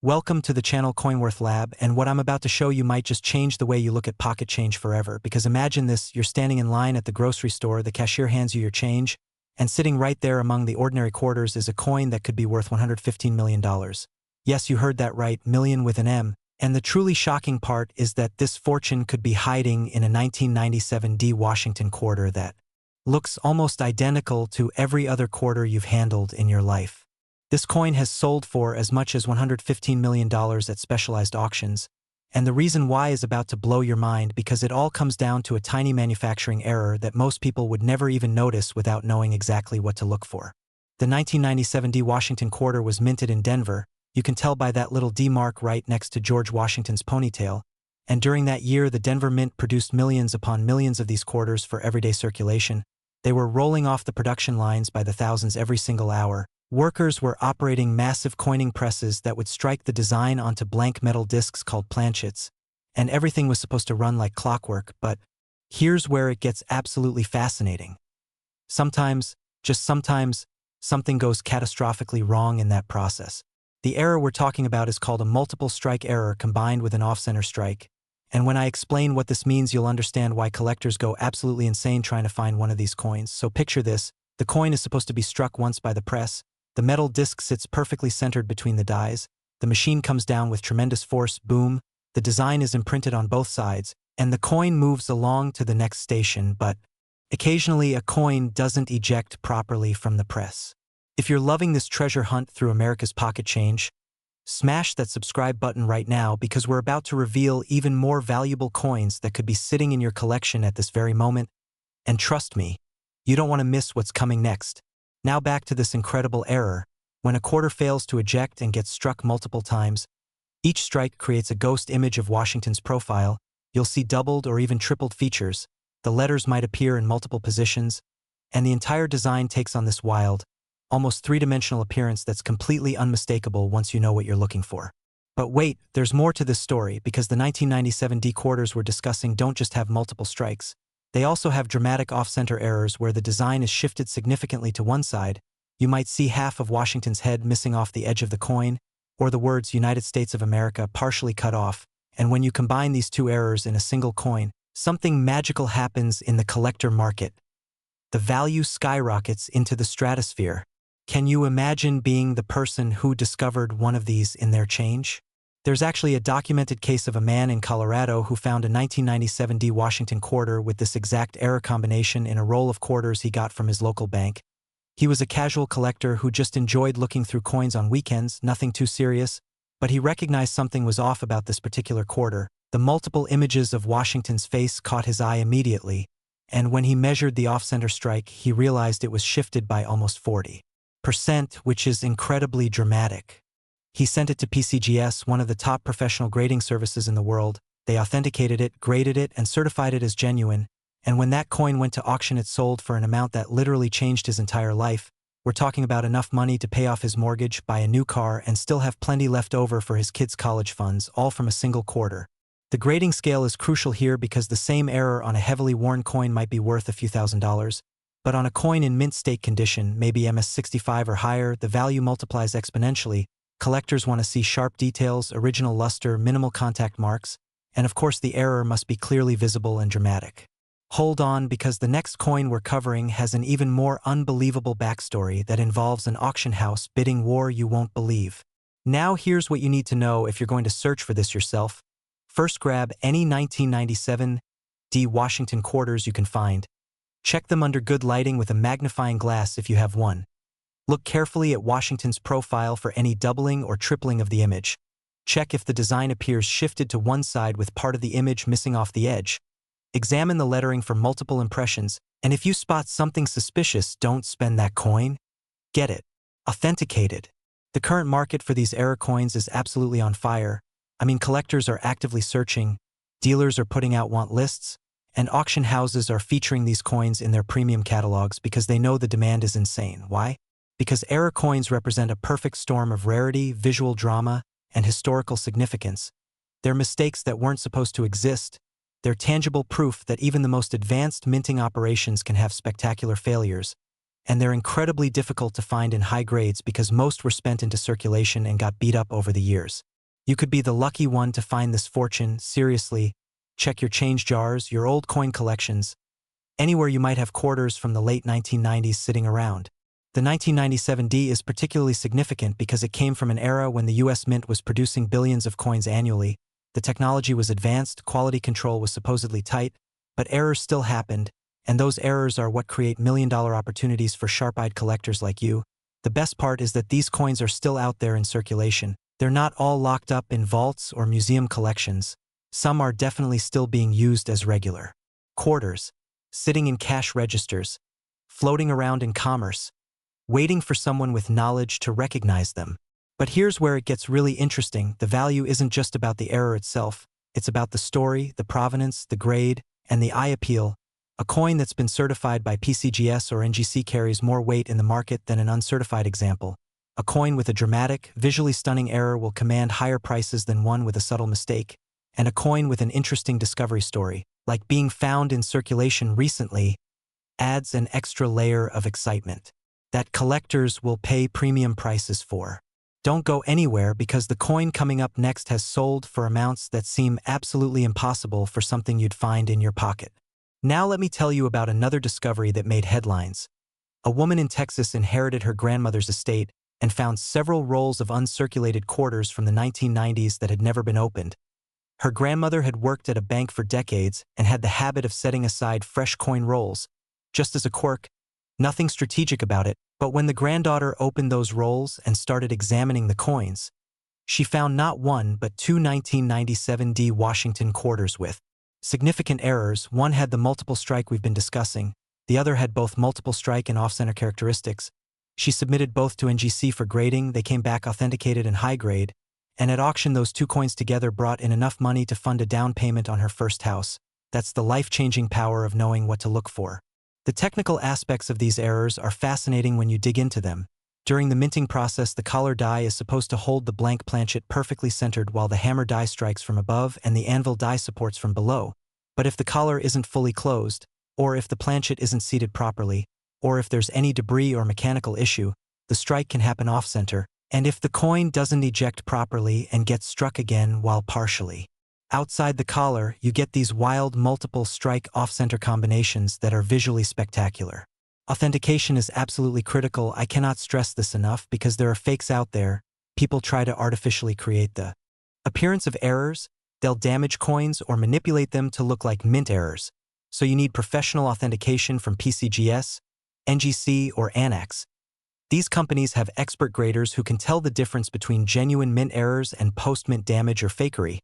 Welcome to the channel Coinworth Lab, and what I'm about to show you might just change the way you look at pocket change forever, because imagine this: you're standing in line at the grocery store, the cashier hands you your change, and sitting right there among the ordinary quarters is a coin that could be worth $115 million. Yes, you heard that right, million with an M, and the truly shocking part is that this fortune could be hiding in a 1997 D Washington quarter that looks almost identical to every other quarter you've handled in your life. This coin has sold for as much as $115 million at specialized auctions, and the reason why is about to blow your mind, because it all comes down to a tiny manufacturing error that most people would never even notice without knowing exactly what to look for. The 1997 D Washington quarter was minted in Denver. You can tell by that little D mark right next to George Washington's ponytail, and during that year the Denver Mint produced millions upon millions of these quarters for everyday circulation. They were rolling off the production lines by the thousands every single hour. Workers were operating massive coining presses that would strike the design onto blank metal discs called planchets, and everything was supposed to run like clockwork. But here's where it gets absolutely fascinating. Sometimes, just sometimes, something goes catastrophically wrong in that process. The error we're talking about is called a multiple strike error combined with an off-center strike, and when I explain what this means, you'll understand why collectors go absolutely insane trying to find one of these coins. So picture this: the coin is supposed to be struck once by the press. The metal disc sits perfectly centered between the dies. The machine comes down with tremendous force, boom. The design is imprinted on both sides, and the coin moves along to the next station, but occasionally a coin doesn't eject properly from the press. If you're loving this treasure hunt through America's pocket change, smash that subscribe button right now, because we're about to reveal even more valuable coins that could be sitting in your collection at this very moment. And trust me, you don't want to miss what's coming next. Now back to this incredible error. When a quarter fails to eject and gets struck multiple times, each strike creates a ghost image of Washington's profile. You'll see doubled or even tripled features. The letters might appear in multiple positions, and the entire design takes on this wild, almost three-dimensional appearance that's completely unmistakable once you know what you're looking for. But wait, there's more to this story, because the 1997 D quarters we're discussing don't just have multiple strikes. They also have dramatic off-center errors where the design is shifted significantly to one side. You might see half of Washington's head missing off the edge of the coin, or the words United States of America partially cut off, and when you combine these two errors in a single coin, something magical happens in the collector market. The value skyrockets into the stratosphere. Can you imagine being the person who discovered one of these in their change? There's actually a documented case of a man in Colorado who found a 1997 D Washington quarter with this exact error combination in a roll of quarters he got from his local bank. He was a casual collector who just enjoyed looking through coins on weekends, nothing too serious, but he recognized something was off about this particular quarter. The multiple images of Washington's face caught his eye immediately, and when he measured the off-center strike, he realized it was shifted by almost 40%, which is incredibly dramatic. He sent it to PCGS, one of the top professional grading services in the world. They authenticated it, graded it, and certified it as genuine, and when that coin went to auction, it sold for an amount that literally changed his entire life. We're talking about enough money to pay off his mortgage, buy a new car, and still have plenty left over for his kids' college funds, all from a single quarter. The grading scale is crucial here, because the same error on a heavily worn coin might be worth a few $1,000s, but on a coin in mint state condition, maybe MS65 or higher, the value multiplies exponentially. Collectors want to see sharp details, original luster, minimal contact marks, and of course the error must be clearly visible and dramatic. Hold on, because the next coin we're covering has an even more unbelievable backstory that involves an auction house bidding war you won't believe. Now here's what you need to know if you're going to search for this yourself. First, grab any 1997 D Washington quarters you can find. Check them under good lighting with a magnifying glass if you have one. Look carefully at Washington's profile for any doubling or tripling of the image. Check if the design appears shifted to one side with part of the image missing off the edge. Examine the lettering for multiple impressions, and if you spot something suspicious, don't spend that coin. Get it authenticated. The current market for these error coins is absolutely on fire. I mean, collectors are actively searching, dealers are putting out want lists, and auction houses are featuring these coins in their premium catalogs because they know the demand is insane. Why? Because error coins represent a perfect storm of rarity, visual drama, and historical significance. They're mistakes that weren't supposed to exist. They're tangible proof that even the most advanced minting operations can have spectacular failures. and they're incredibly difficult to find in high grades because most were spent into circulation and got beat up over the years. You could be the lucky one to find this fortune. Seriously, check your change jars, your old coin collections, anywhere you might have quarters from the late 1990s sitting around. The 1997 D is particularly significant because it came from an era when the US Mint was producing billions of coins annually. The technology was advanced, quality control was supposedly tight, but errors still happened, and those errors are what create million-dollar opportunities for sharp-eyed collectors like you. The best part is that these coins are still out there in circulation. They're not all locked up in vaults or museum collections. Some are definitely still being used as regular quarters, sitting in cash registers, floating around in commerce, waiting for someone with knowledge to recognize them. But here's where it gets really interesting. The value isn't just about the error itself. It's about the story, the provenance, the grade, and the eye appeal. A coin that's been certified by PCGS or NGC carries more weight in the market than an uncertified example. A coin with a dramatic, visually stunning error will command higher prices than one with a subtle mistake. And a coin with an interesting discovery story, like being found in circulation recently, adds an extra layer of excitement that collectors will pay premium prices for. Don't go anywhere because the coin coming up next has sold for amounts that seem absolutely impossible for something you'd find in your pocket. Now let me tell you about another discovery that made headlines. A woman in Texas inherited her grandmother's estate and found several rolls of uncirculated quarters from the 1990s that had never been opened. Her grandmother had worked at a bank for decades and had the habit of setting aside fresh coin rolls, just as a quirk. Nothing strategic about it, but when the granddaughter opened those rolls and started examining the coins, she found not one but two 1997 D Washington quarters with significant errors. One had the multiple strike we've been discussing, the other had both multiple strike and off-center characteristics. She submitted both to NGC for grading, they came back authenticated and high grade, and at auction those two coins together brought in enough money to fund a down payment on her first house. That's the life-changing power of knowing what to look for. The technical aspects of these errors are fascinating when you dig into them. During the minting process, the collar die is supposed to hold the blank planchet perfectly centered while the hammer die strikes from above and the anvil die supports from below. But if the collar isn't fully closed, or if the planchet isn't seated properly, or if there's any debris or mechanical issue, the strike can happen off-center, and if the coin doesn't eject properly and gets struck again while partially outside the collar, you get these wild multiple strike off-center combinations that are visually spectacular. Authentication is absolutely critical. I cannot stress this enough because there are fakes out there. People try to artificially create the appearance of errors. They'll damage coins or manipulate them to look like mint errors. So you need professional authentication from PCGS, NGC, or Annex. These companies have expert graders who can tell the difference between genuine mint errors and post-mint damage or fakery.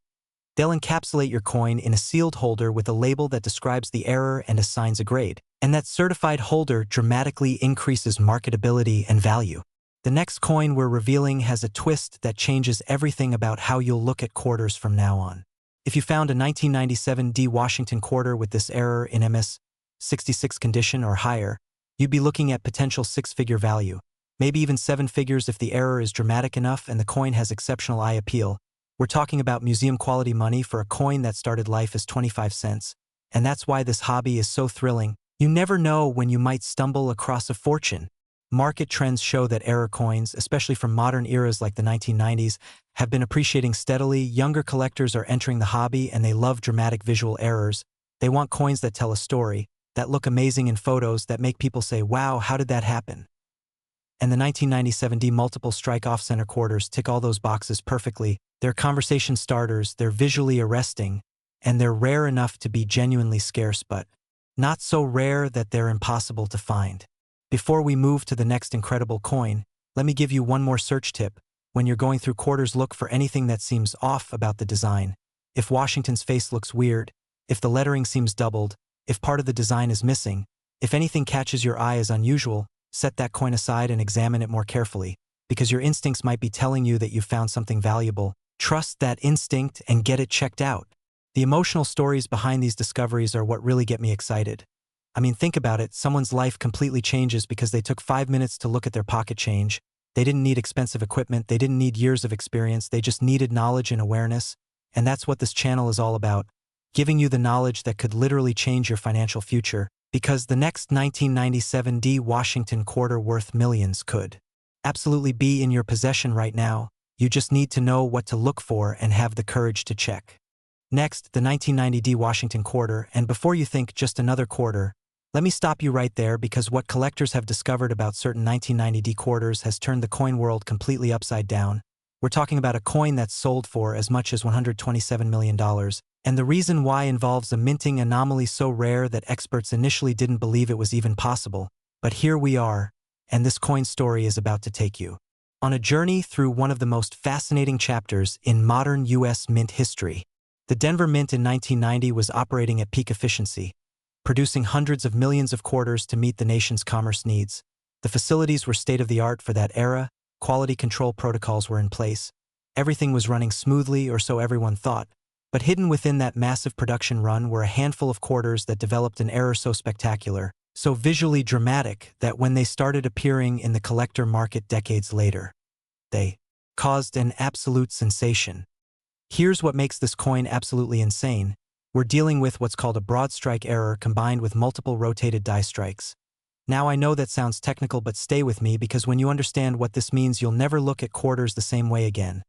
They'll encapsulate your coin in a sealed holder with a label that describes the error and assigns a grade. And that certified holder dramatically increases marketability and value. The next coin we're revealing has a twist that changes everything about how you'll look at quarters from now on. If you found a 1997 D Washington quarter with this error in MS 66 condition or higher, you'd be looking at potential six-figure value, maybe even seven figures if the error is dramatic enough and the coin has exceptional eye appeal. We're talking about museum-quality money for a coin that started life as 25 cents. And that's why this hobby is so thrilling. You never know when you might stumble across a fortune. Market trends show that error coins, especially from modern eras like the 1990s, have been appreciating steadily. Younger collectors are entering the hobby and they love dramatic visual errors. They want coins that tell a story, that look amazing in photos, that make people say, wow, how did that happen? And the 1997 D multiple strike off-center quarters tick all those boxes perfectly. They're conversation starters, they're visually arresting, and they're rare enough to be genuinely scarce, but not so rare that they're impossible to find. Before we move to the next incredible coin, let me give you one more search tip. When you're going through quarters, look for anything that seems off about the design. If Washington's face looks weird, if the lettering seems doubled, if part of the design is missing, if anything catches your eye as unusual, set that coin aside and examine it more carefully, because your instincts might be telling you that you found something valuable. Trust that instinct and get it checked out. The emotional stories behind these discoveries are what really get me excited. I mean, think about it. Someone's life completely changes because they took 5 minutes to look at their pocket change. They didn't need expensive equipment. They didn't need years of experience. They just needed knowledge and awareness. And that's what this channel is all about. Giving you the knowledge that could literally change your financial future. Because the next 1997 D Washington quarter worth millions could absolutely be in your possession right now. You just need to know what to look for and have the courage to check. Next, the 1990 D Washington quarter, and before you think just another quarter, let me stop you right there because what collectors have discovered about certain 1990 D quarters has turned the coin world completely upside down. We're talking about a coin that's sold for as much as $127 million, and the reason why involves a minting anomaly so rare that experts initially didn't believe it was even possible. But here we are, and this coin story is about to take you on a journey through one of the most fascinating chapters in modern U.S. mint history. The Denver Mint in 1990 was operating at peak efficiency, producing hundreds of millions of quarters to meet the nation's commerce needs. The facilities were state-of-the-art for that era, quality control protocols were in place, everything was running smoothly, or so everyone thought, but hidden within that massive production run were a handful of quarters that developed an error so spectacular, so visually dramatic that when they started appearing in the collector market decades later, they caused an absolute sensation. Here's what makes this coin absolutely insane. We're dealing with what's called a broadstrike error combined with multiple rotated die strikes. Now I know that sounds technical, but stay with me because when you understand what this means, you'll never look at quarters the same way again.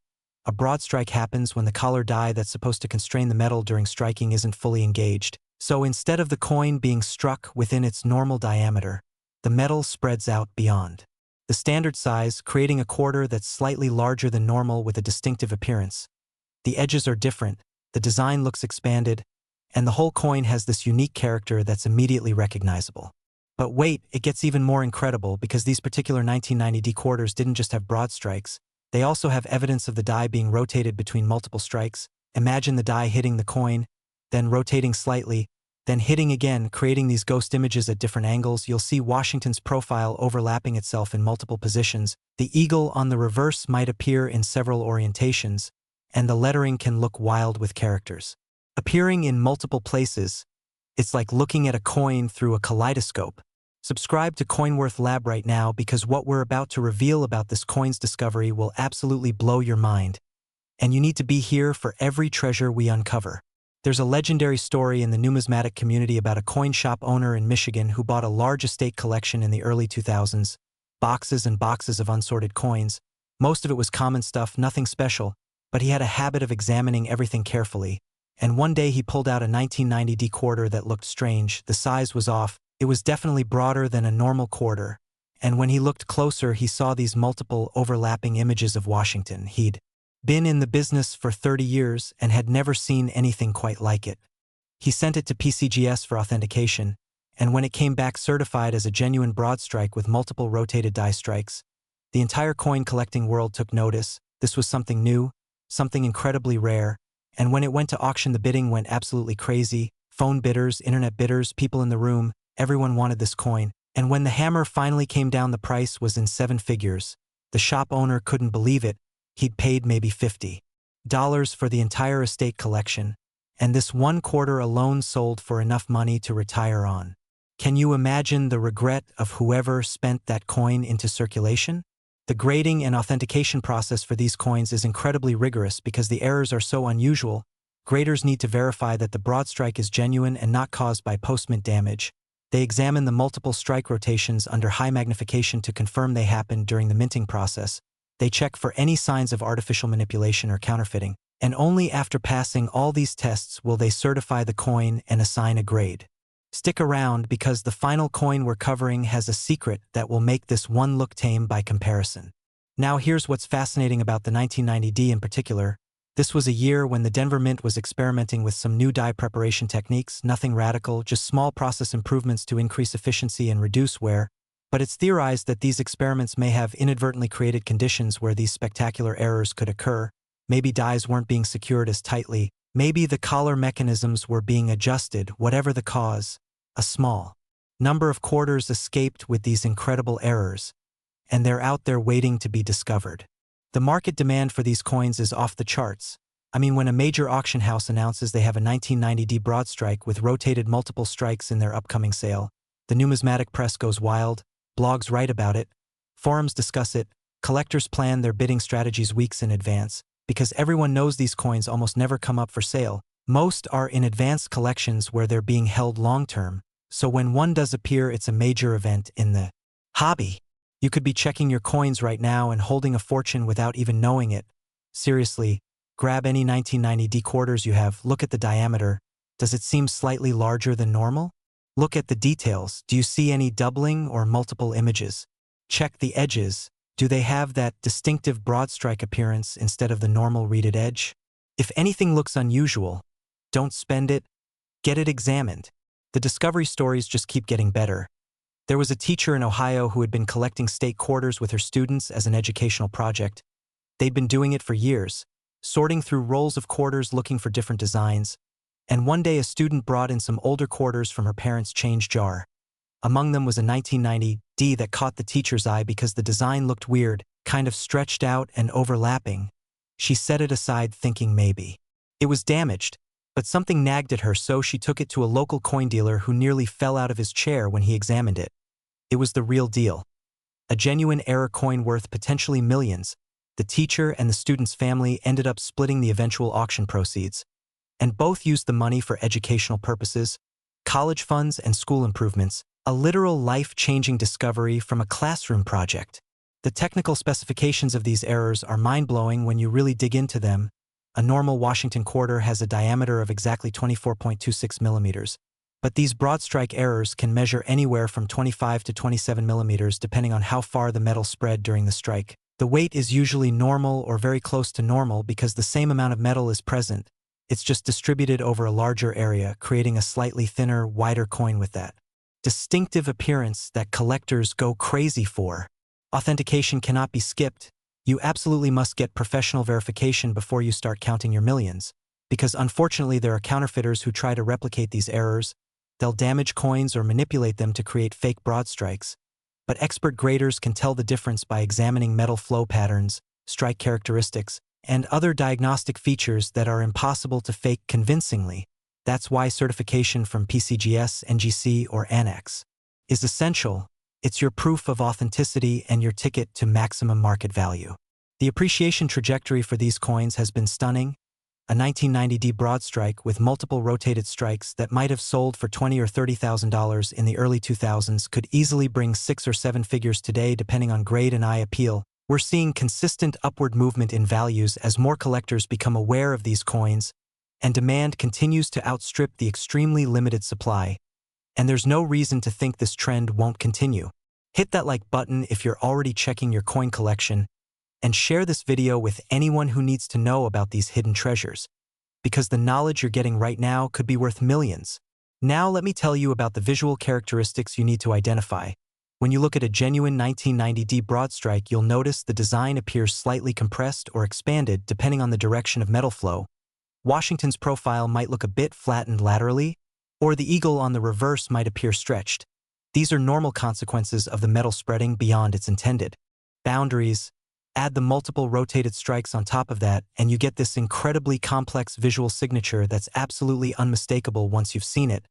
A broadstrike happens when the collar die that's supposed to constrain the metal during striking isn't fully engaged. So instead of the coin being struck within its normal diameter, the metal spreads out beyond the standard size, creating a quarter that's slightly larger than normal with a distinctive appearance. The edges are different, the design looks expanded, and the whole coin has this unique character that's immediately recognizable. But wait, it gets even more incredible because these particular 1990 D quarters didn't just have broad strikes, they also have evidence of the die being rotated between multiple strikes. Imagine the die hitting the coin, then rotating slightly, then hitting again, creating these ghost images at different angles. You'll see Washington's profile overlapping itself in multiple positions. The eagle on the reverse might appear in several orientations, and the lettering can look wild with characters appearing in multiple places. It's like looking at a coin through a kaleidoscope. Subscribe to Coinworth Lab right now because what we're about to reveal about this coin's discovery will absolutely blow your mind. And you need to be here for every treasure we uncover. There's a legendary story in the numismatic community about a coin shop owner in Michigan who bought a large estate collection in the early 2000s, boxes and boxes of unsorted coins. Most of it was common stuff, nothing special, but he had a habit of examining everything carefully. And one day he pulled out a 1990 D quarter that looked strange. The size was off. It was definitely broader than a normal quarter. And when he looked closer, he saw these multiple overlapping images of Washington. He'd been in the business for 30 years and had never seen anything quite like it. He sent it to PCGS for authentication, and when it came back certified as a genuine broadstrike with multiple rotated die strikes, the entire coin collecting world took notice. This was something new, something incredibly rare, and when it went to auction, the bidding went absolutely crazy. Phone bidders, internet bidders, people in the room, everyone wanted this coin. And when the hammer finally came down, the price was in 7 figures. The shop owner couldn't believe it. He'd paid maybe $50 for the entire estate collection, and this one quarter alone sold for enough money to retire on. Can you imagine the regret of whoever spent that coin into circulation? The grading and authentication process for these coins is incredibly rigorous because the errors are so unusual. Graders need to verify that the broadstrike is genuine and not caused by post-mint damage. They examine the multiple strike rotations under high magnification to confirm they happened during the minting process. They check for any signs of artificial manipulation or counterfeiting, and only after passing all these tests will they certify the coin and assign a grade. Stick around because the final coin we're covering has a secret that will make this one look tame by comparison. Now here's what's fascinating about the 1990 D in particular. This was a year when the Denver Mint was experimenting with some new die preparation techniques, nothing radical, just small process improvements to increase efficiency and reduce wear. But it's theorized that these experiments may have inadvertently created conditions where these spectacular errors could occur. Maybe dies weren't being secured as tightly. Maybe the collar mechanisms were being adjusted, whatever the cause. A small number of quarters escaped with these incredible errors, and they're out there waiting to be discovered. The market demand for these coins is off the charts. I mean, when a major auction house announces they have a 1990 D broadstrike with rotated multiple strikes in their upcoming sale, the numismatic press goes wild, blogs write about it, forums discuss it, collectors plan their bidding strategies weeks in advance, because everyone knows these coins almost never come up for sale. Most are in advanced collections where they're being held long-term, So when one does appear, it's a major event in the hobby. You could be checking your coins right now and holding a fortune without even knowing it. Seriously, grab any 1990D quarters you have, look at the diameter. Does it seem slightly larger than normal? Look at the details. Do you see any doubling or multiple images? Check the edges. Do they have that distinctive broadstrike appearance instead of the normal reeded edge? If anything looks unusual, don't spend it, get it examined. The discovery stories just keep getting better. There was a teacher in Ohio who had been collecting state quarters with her students as an educational project. They'd been doing it for years, sorting through rolls of quarters looking for different designs. And one day a student brought in some older quarters from her parents' change jar. Among them was a 1990D that caught the teacher's eye because the design looked weird, kind of stretched out and overlapping. She set it aside thinking maybe it was damaged, but something nagged at her, so she took it to a local coin dealer who nearly fell out of his chair when he examined it. It was the real deal. A genuine error coin worth potentially millions. The teacher and the student's family ended up splitting the eventual auction proceeds, and both used the money for educational purposes, college funds and school improvements, a literal life-changing discovery from a classroom project. The technical specifications of these errors are mind-blowing when you really dig into them. A normal Washington quarter has a diameter of exactly 24.26 millimeters, but these broadstrike errors can measure anywhere from 25 to 27 millimeters depending on how far the metal spread during the strike. The weight is usually normal or very close to normal because the same amount of metal is present. It's just distributed over a larger area, creating a slightly thinner, wider coin with that distinctive appearance that collectors go crazy for. Authentication cannot be skipped. You absolutely must get professional verification before you start counting your millions, because unfortunately there are counterfeiters who try to replicate these errors. They'll damage coins or manipulate them to create fake broadstrikes. But expert graders can tell the difference by examining metal flow patterns, strike characteristics, and other diagnostic features that are impossible to fake convincingly. That's why certification from PCGS, NGC, or Annex is essential. It's your proof of authenticity and your ticket to maximum market value. The appreciation trajectory for these coins has been stunning. A 1990D broadstrike with multiple rotated strikes that might have sold for $20,000 or $30,000 in the early 2000s could easily bring 6 or 7 figures today depending on grade and eye appeal. We're seeing consistent upward movement in values as more collectors become aware of these coins, and demand continues to outstrip the extremely limited supply. And there's no reason to think this trend won't continue. Hit that like button if you're already checking your coin collection, and share this video with anyone who needs to know about these hidden treasures, because the knowledge you're getting right now could be worth millions. Now let me tell you about the visual characteristics you need to identify. When you look at a genuine 1990D broadstrike, you'll notice the design appears slightly compressed or expanded depending on the direction of metal flow. Washington's profile might look a bit flattened laterally, or the eagle on the reverse might appear stretched. These are normal consequences of the metal spreading beyond its intended boundaries. Add the multiple rotated strikes on top of that, and you get this incredibly complex visual signature that's absolutely unmistakable once you've seen it.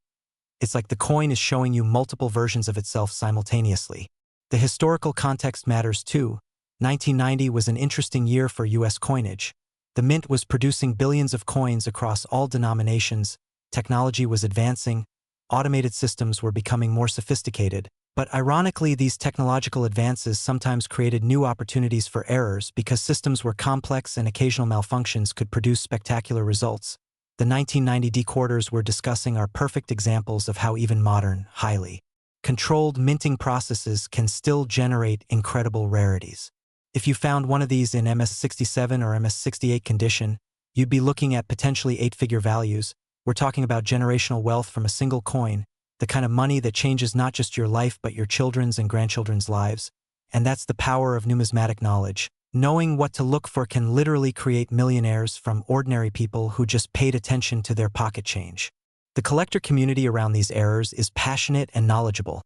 It's like the coin is showing you multiple versions of itself simultaneously. The historical context matters too. 1990 was an interesting year for U.S. coinage. The mint was producing billions of coins across all denominations, technology was advancing, automated systems were becoming more sophisticated. But ironically, these technological advances sometimes created new opportunities for errors because systems were complex and occasional malfunctions could produce spectacular results. The 1990D quarters we're discussing are perfect examples of how even modern, highly controlled minting processes can still generate incredible rarities. If you found one of these in MS67 or MS68 condition, you'd be looking at potentially 8-figure values. We're talking about generational wealth from a single coin, the kind of money that changes not just your life but your children's and grandchildren's lives. And that's the power of numismatic knowledge. Knowing what to look for can literally create millionaires from ordinary people who just paid attention to their pocket change. The collector community around these errors is passionate and knowledgeable.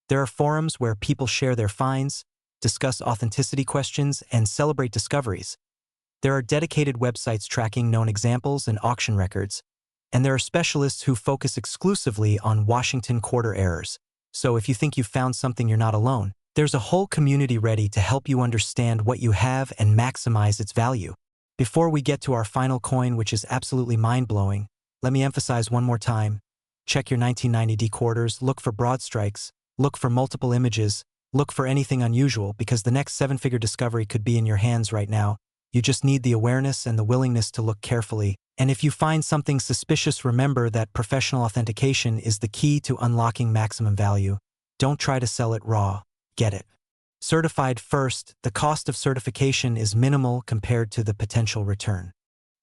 There are forums where people share their finds, discuss authenticity questions, and celebrate discoveries. There are dedicated websites tracking known examples and auction records, and there are specialists who focus exclusively on Washington quarter errors. So if you think you've found something, you're not alone. There's a whole community ready to help you understand what you have and maximize its value. Before we get to our final coin, which is absolutely mind-blowing, let me emphasize one more time. check your 1990D quarters, look for broad strikes, look for multiple images, look for anything unusual because the next seven-figure discovery could be in your hands right now. You just need the awareness and the willingness to look carefully. And if you find something suspicious, remember that professional authentication is the key to unlocking maximum value. Don't try to sell it raw. Get it certified first. The cost of certification is minimal compared to the potential return.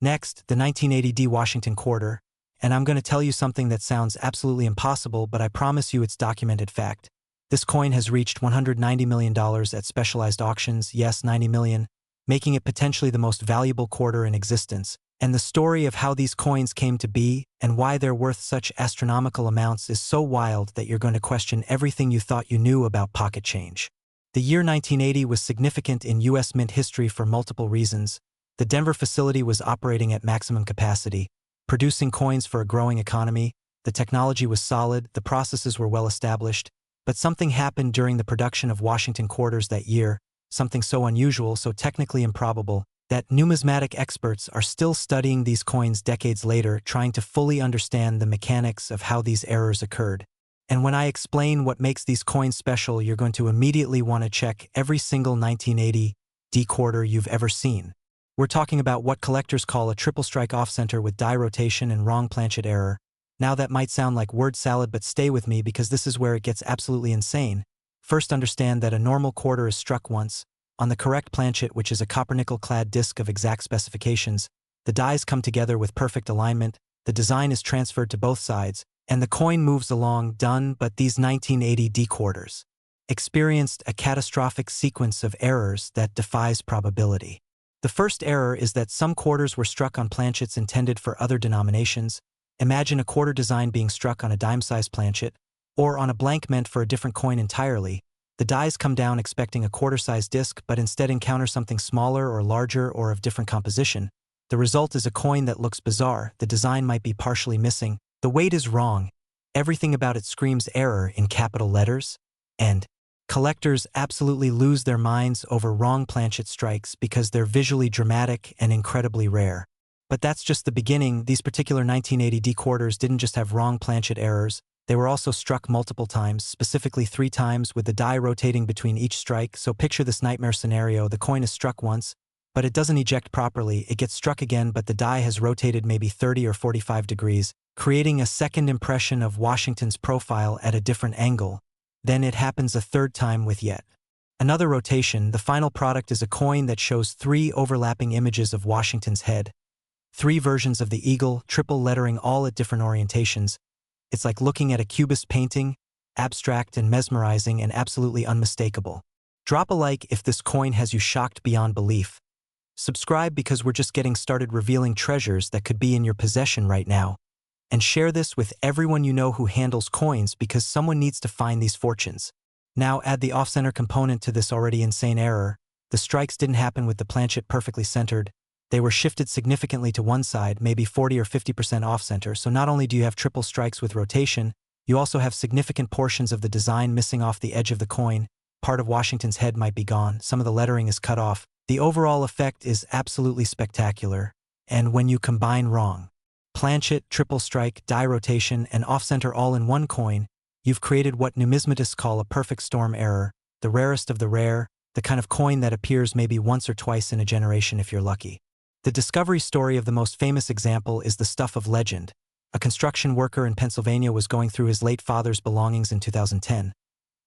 Next, the 1980D Washington quarter. And I'm going to tell you something that sounds absolutely impossible, but I promise you it's documented fact. This coin has reached $190 million at specialized auctions, yes, 90 million, making it potentially the most valuable quarter in existence. And the story of how these coins came to be and why they're worth such astronomical amounts is so wild that you're going to question everything you thought you knew about pocket change. The year 1980 was significant in U.S. mint history for multiple reasons. The Denver facility was operating at maximum capacity, producing coins for a growing economy. The technology was solid, the processes were well established, but something happened during the production of Washington quarters that year, something so unusual, so technically improbable, that numismatic experts are still studying these coins decades later, trying to fully understand the mechanics of how these errors occurred. And when I explain what makes these coins special, you're going to immediately want to check every single 1980D quarter you've ever seen. We're talking about what collectors call a triple strike off-center with die rotation and wrong planchet error. Now that might sound like word salad, but stay with me because this is where it gets absolutely insane. First, understand that a normal quarter is struck once. On the correct planchet, which is a copper-nickel-clad disc of exact specifications, the dies come together with perfect alignment, the design is transferred to both sides, and the coin moves along done. But these 1980D quarters experienced a catastrophic sequence of errors that defies probability. The first error is that some quarters were struck on planchets intended for other denominations. Imagine a quarter design being struck on a dime-sized planchet, or on a blank meant for a different coin entirely. The dies come down expecting a quarter-sized disc, but instead encounter something smaller or larger or of different composition. The result is a coin that looks bizarre. The design might be partially missing. The weight is wrong. Everything about it screams error in capital letters. And collectors absolutely lose their minds over wrong planchet strikes because they're visually dramatic and incredibly rare. But that's just the beginning. These particular 1980D quarters didn't just have wrong planchet errors. They were also struck multiple times, specifically 3 times, with the die rotating between each strike. So picture this nightmare scenario. The coin is struck once, but it doesn't eject properly. It gets struck again, but the die has rotated maybe 30 or 45 degrees, creating a second impression of Washington's profile at a different angle. Then it happens a third time with yet another rotation. The final product is a coin that shows 3 overlapping images of Washington's head, 3 versions of the eagle, triple lettering, all at different orientations. It's like looking at a cubist painting, abstract and mesmerizing and absolutely unmistakable. Drop a like if this coin has you shocked beyond belief. Subscribe because we're just getting started revealing treasures that could be in your possession right now. And share this with everyone you know who handles coins because someone needs to find these fortunes. Now add the off-center component to this already insane error. The strikes didn't happen with the planchet perfectly centered. They were shifted significantly to one side, maybe 40 or 50% off-center. So not only do you have triple strikes with rotation, you also have significant portions of the design missing off the edge of the coin. Part of Washington's head might be gone. Some of the lettering is cut off. The overall effect is absolutely spectacular. And when you combine wrong planchet, triple strike, die rotation, and off-center all in one coin, you've created what numismatists call a perfect storm error, the rarest of the rare, the kind of coin that appears maybe once or twice in a generation if you're lucky. The discovery story of the most famous example is the stuff of legend. A construction worker in Pennsylvania was going through his late father's belongings in 2010.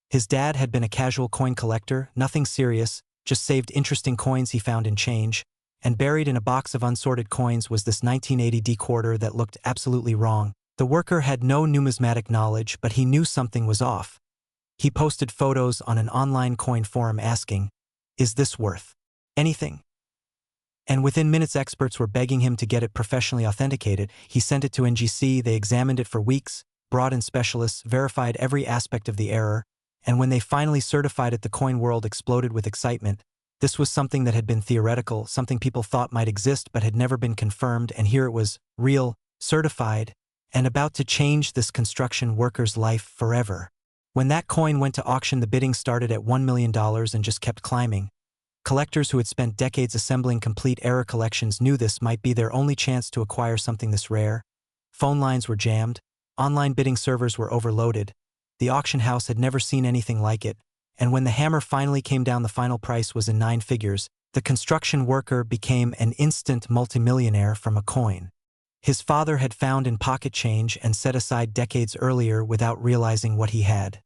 His dad had been a casual coin collector, nothing serious, just saved interesting coins he found in change, and buried in a box of unsorted coins was this 1980D quarter that looked absolutely wrong. The worker had no numismatic knowledge, but he knew something was off. He posted photos on an online coin forum asking, "Is this worth anything?" And within minutes experts were begging him to get it professionally authenticated. He sent it to NGC, they examined it for weeks, brought in specialists, verified every aspect of the error, and when they finally certified it, the coin world exploded with excitement. This was something that had been theoretical, something people thought might exist but had never been confirmed, and here it was, real, certified, and about to change this construction worker's life forever. When that coin went to auction, the bidding started at $1 million and just kept climbing. Collectors who had spent decades assembling complete error collections knew this might be their only chance to acquire something this rare. Phone lines were jammed. Online bidding servers were overloaded. The auction house had never seen anything like it, and when the hammer finally came down, the final price was in 9 figures. The construction worker became an instant multimillionaire from a coin his father had found in pocket change and set aside decades earlier without realizing what he had.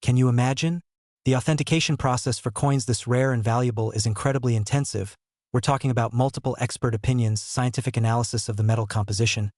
Can you imagine? The authentication process for coins this rare and valuable is incredibly intensive. We're talking about multiple expert opinions, scientific analysis of the metal composition.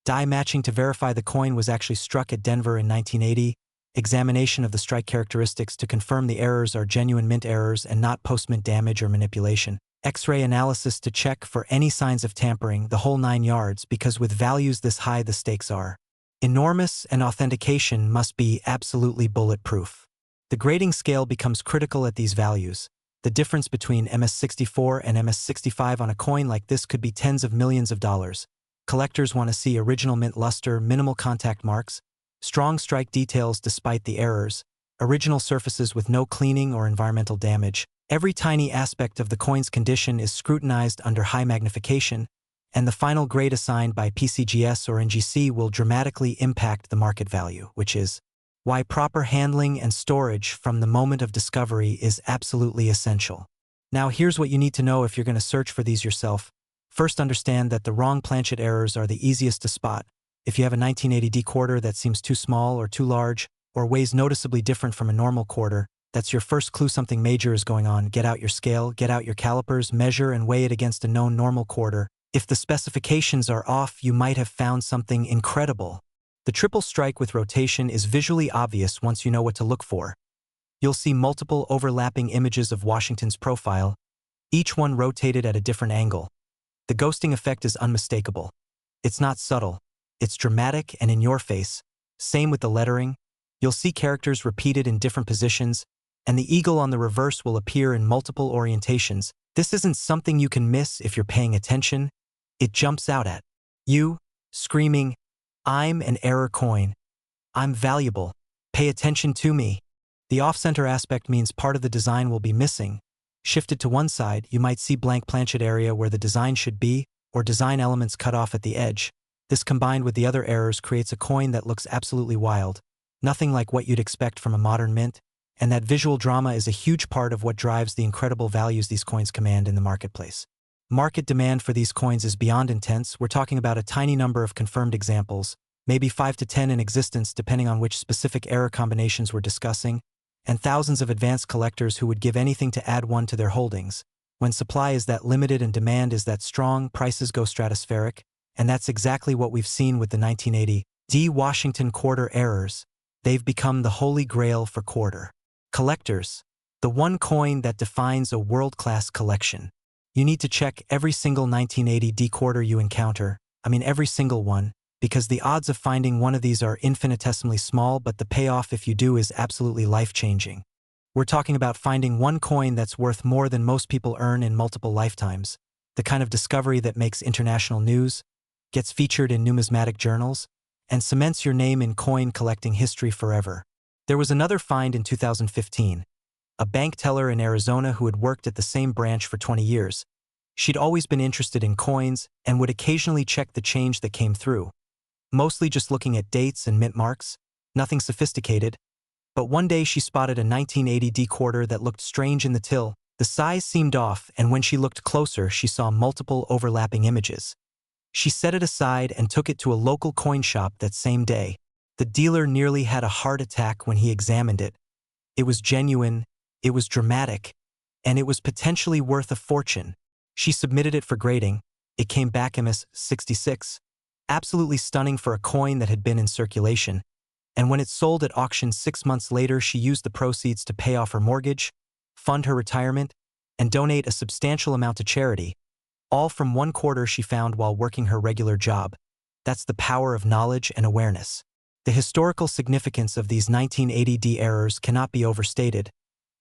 Die matching to verify the coin was actually struck at Denver in 1980, examination of the strike characteristics to confirm the errors are genuine mint errors and not post-mint damage or manipulation. X-ray analysis to check for any signs of tampering, the whole 9 yards, because with values this high the stakes are enormous and authentication must be absolutely bulletproof. The grading scale becomes critical at these values. The difference between MS-64 and MS-65 on a coin like this could be tens of millions of dollars. Collectors want to see original mint luster, minimal contact marks, strong strike details despite the errors, original surfaces with no cleaning or environmental damage. Every tiny aspect of the coin's condition is scrutinized under high magnification, and the final grade assigned by PCGS or NGC will dramatically impact the market value, which is why proper handling and storage from the moment of discovery is absolutely essential. Now here's what you need to know if you're going to search for these yourself. First, understand that the wrong planchet errors are the easiest to spot. If you have a 1980D quarter that seems too small or too large, or weighs noticeably different from a normal quarter, that's your first clue something major is going on. Get out your scale, get out your calipers, measure and weigh it against a known normal quarter. If the specifications are off, you might have found something incredible. The triple strike with rotation is visually obvious once you know what to look for. You'll see multiple overlapping images of Washington's profile, each one rotated at a different angle. The ghosting effect is unmistakable. It's not subtle. It's dramatic and in your face. Same with the lettering. You'll see characters repeated in different positions, and the eagle on the reverse will appear in multiple orientations. This isn't something you can miss if you're paying attention. It jumps out at you, screaming, "I'm an error coin. I'm valuable. Pay attention to me." The off-center aspect means part of the design will be missing. Shifted to one side, you might see blank planchet area where the design should be, or design elements cut off at the edge. This combined with the other errors creates a coin that looks absolutely wild. Nothing like what you'd expect from a modern mint, and that visual drama is a huge part of what drives the incredible values these coins command in the marketplace. Market demand for these coins is beyond intense. We're talking about a tiny number of confirmed examples, maybe 5 to 10 in existence depending on which specific error combinations we're discussing, and thousands of advanced collectors who would give anything to add one to their holdings. When supply is that limited and demand is that strong, prices go stratospheric, and that's exactly what we've seen with the 1980D Washington quarter errors. They've become the holy grail for quarter collectors, the one coin that defines a world-class collection. You need to check every single 1980D quarter you encounter, every single one, because the odds of finding one of these are infinitesimally small, but the payoff if you do is absolutely life-changing. We're talking about finding one coin that's worth more than most people earn in multiple lifetimes, the kind of discovery that makes international news, gets featured in numismatic journals, and cements your name in coin collecting history forever. There was another find in 2015. A bank teller in Arizona who had worked at the same branch for 20 years. She'd always been interested in coins and would occasionally check the change that came through. Mostly just looking at dates and mint marks, nothing sophisticated. But one day she spotted a 1980D quarter that looked strange in the till. The size seemed off, and when she looked closer, she saw multiple overlapping images. She set it aside and took it to a local coin shop that same day. The dealer nearly had a heart attack when he examined it. It was genuine, it was dramatic, and it was potentially worth a fortune. She submitted it for grading. It came back MS-66. Absolutely stunning for a coin that had been in circulation. And when it sold at auction 6 months later, she used the proceeds to pay off her mortgage, fund her retirement, and donate a substantial amount to charity. All from one quarter she found while working her regular job. That's the power of knowledge and awareness. The historical significance of these 1980D errors cannot be overstated.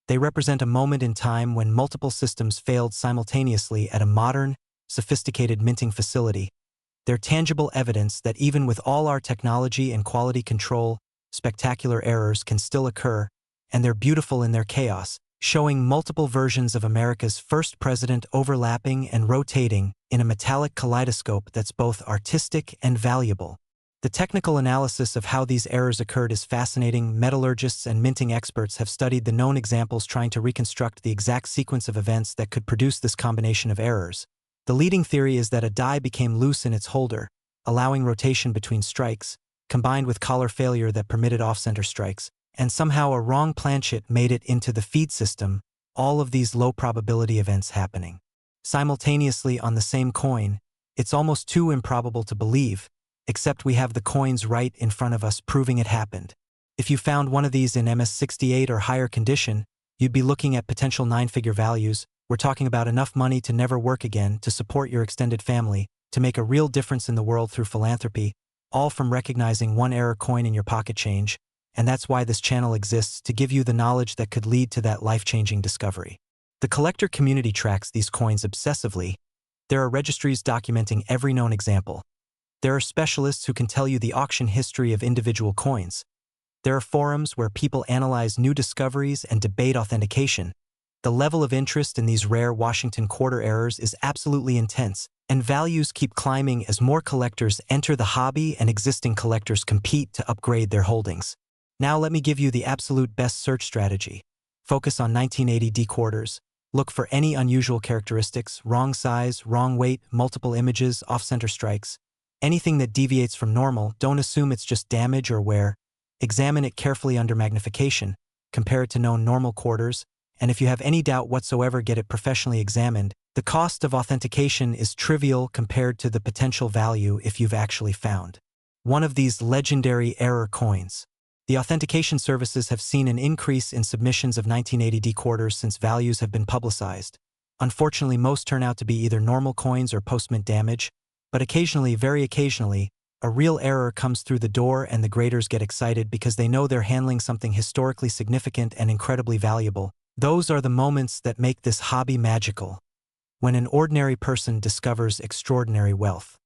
They represent a moment in time when multiple systems failed simultaneously at a modern, sophisticated minting facility. They're tangible evidence that even with all our technology and quality control, spectacular errors can still occur, and they're beautiful in their chaos, showing multiple versions of America's first president overlapping and rotating in a metallic kaleidoscope that's both artistic and valuable. The technical analysis of how these errors occurred is fascinating. Metallurgists and minting experts have studied the known examples trying to reconstruct the exact sequence of events that could produce this combination of errors. The leading theory is that a die became loose in its holder, allowing rotation between strikes, combined with collar failure that permitted off-center strikes, and somehow a wrong planchet made it into the feed system, all of these low-probability events happening simultaneously on the same coin. It's almost too improbable to believe, except we have the coins right in front of us proving it happened. If you found one of these in MS68 or higher condition, you'd be looking at potential 9-figure values. We're talking about enough money to never work again, to support your extended family, to make a real difference in the world through philanthropy, all from recognizing one error coin in your pocket change. And that's why this channel exists, to give you the knowledge that could lead to that life-changing discovery. The collector community tracks these coins obsessively. There are registries documenting every known example. There are specialists who can tell you the auction history of individual coins. There are forums where people analyze new discoveries and debate authentication. The level of interest in these rare Washington quarter errors is absolutely intense, and values keep climbing as more collectors enter the hobby and existing collectors compete to upgrade their holdings. Now let me give you the absolute best search strategy. Focus on 1980 D quarters. Look for any unusual characteristics: wrong size, wrong weight, multiple images, off-center strikes. Anything that deviates from normal, don't assume it's just damage or wear. Examine it carefully under magnification, compare it to known normal quarters, and if you have any doubt whatsoever, get it professionally examined. The cost of authentication is trivial compared to the potential value if you've actually found one of these legendary error coins. The authentication services have seen an increase in submissions of 1980 D quarters since values have been publicized. Unfortunately, most turn out to be either normal coins or post-mint damage, but occasionally, very occasionally, a real error comes through the door and the graders get excited because they know they're handling something historically significant and incredibly valuable. Those are the moments that make this hobby magical. When an ordinary person discovers extraordinary wealth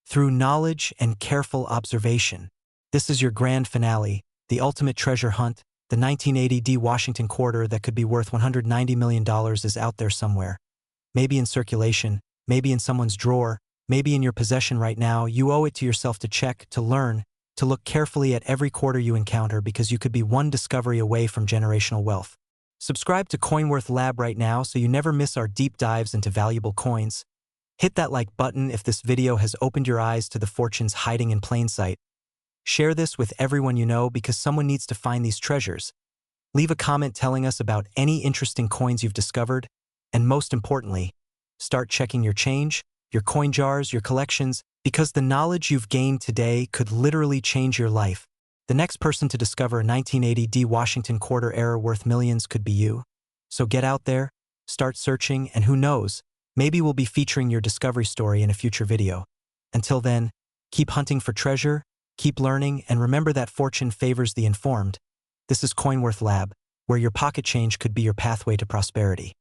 through knowledge and careful observation. This is your grand finale, the ultimate treasure hunt. The 1980 D Washington quarter that could be worth $190 million is out there somewhere. Maybe in circulation, maybe in someone's drawer, maybe in your possession right now. You owe it to yourself to check, to learn, to look carefully at every quarter you encounter, because you could be one discovery away from generational wealth. Subscribe to Coinworth Lab right now so you never miss our deep dives into valuable coins. Hit that like button if this video has opened your eyes to the fortunes hiding in plain sight. Share this with everyone you know, because someone needs to find these treasures. Leave a comment telling us about any interesting coins you've discovered, and most importantly, start checking your change, your coin jars, your collections, because the knowledge you've gained today could literally change your life. The next person to discover a 1980 D Washington quarter error worth millions could be you. So get out there, start searching, and who knows, maybe we'll be featuring your discovery story in a future video. Until then, keep hunting for treasure, keep learning, and remember that fortune favors the informed. This is Coinworth Lab, where your pocket change could be your pathway to prosperity.